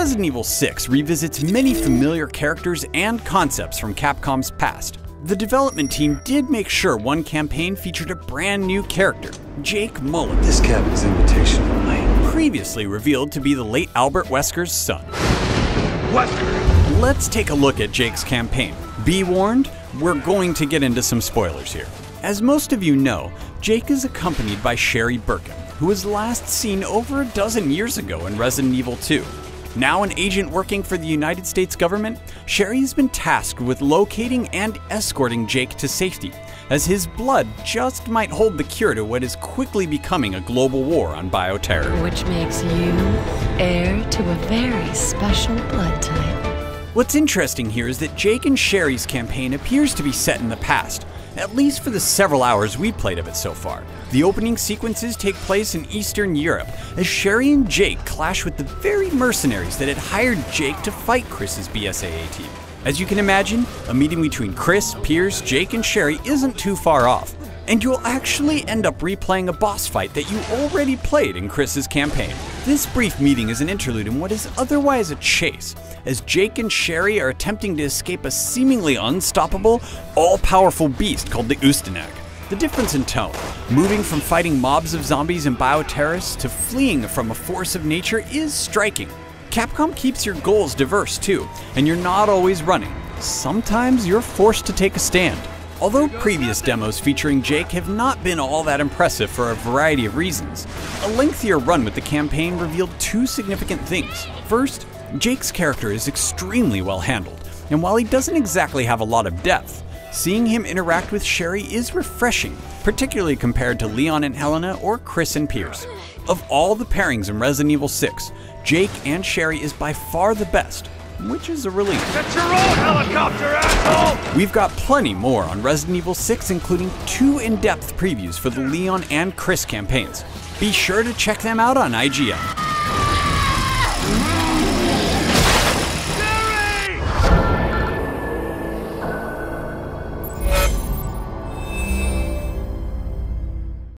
Resident Evil 6 revisits many familiar characters and concepts from Capcom's past. The development team did make sure one campaign featured a brand new character, Jake Mullen. This cabin's invitation only. Previously revealed to be the late Albert Wesker's son. Wesker! Let's take a look at Jake's campaign. Be warned, we're going to get into some spoilers here. As most of you know, Jake is accompanied by Sherry Birkin, who was last seen over a dozen years ago in Resident Evil 2. Now an agent working for the United States government, Sherry has been tasked with locating and escorting Jake to safety, as his blood just might hold the cure to what is quickly becoming a global war on bioterror. Which makes you heir to a very special blood type. What's interesting here is that Jake and Sherry's campaign appears to be set in the past, at least for the several hours we played of it so far. The opening sequences take place in Eastern Europe, as Sherry and Jake clash with the very mercenaries that had hired Jake to fight Chris's BSAA team. As you can imagine, a meeting between Chris, Pierce, Jake, and Sherry isn't too far off, and you'll actually end up replaying a boss fight that you already played in Chris's campaign. This brief meeting is an interlude in what is otherwise a chase, as Jake and Sherry are attempting to escape a seemingly unstoppable, all-powerful beast called the Ustenag. The difference in tone, moving from fighting mobs of zombies and bioterrorists to fleeing from a force of nature, is striking. Capcom keeps your goals diverse too, and you're not always running. Sometimes you're forced to take a stand. Although previous demos featuring Jake have not been all that impressive for a variety of reasons, a lengthier run with the campaign revealed two significant things. First, Jake's character is extremely well handled, and while he doesn't exactly have a lot of depth, seeing him interact with Sherry is refreshing, particularly compared to Leon and Helena or Chris and Pierce. Of all the pairings in Resident Evil 6, Jake and Sherry is by far the best, which is a relief. Get your own helicopter, asshole! We've got plenty more on Resident Evil 6, including 2 in-depth previews for the Leon and Chris campaigns. Be sure to check them out on IGN.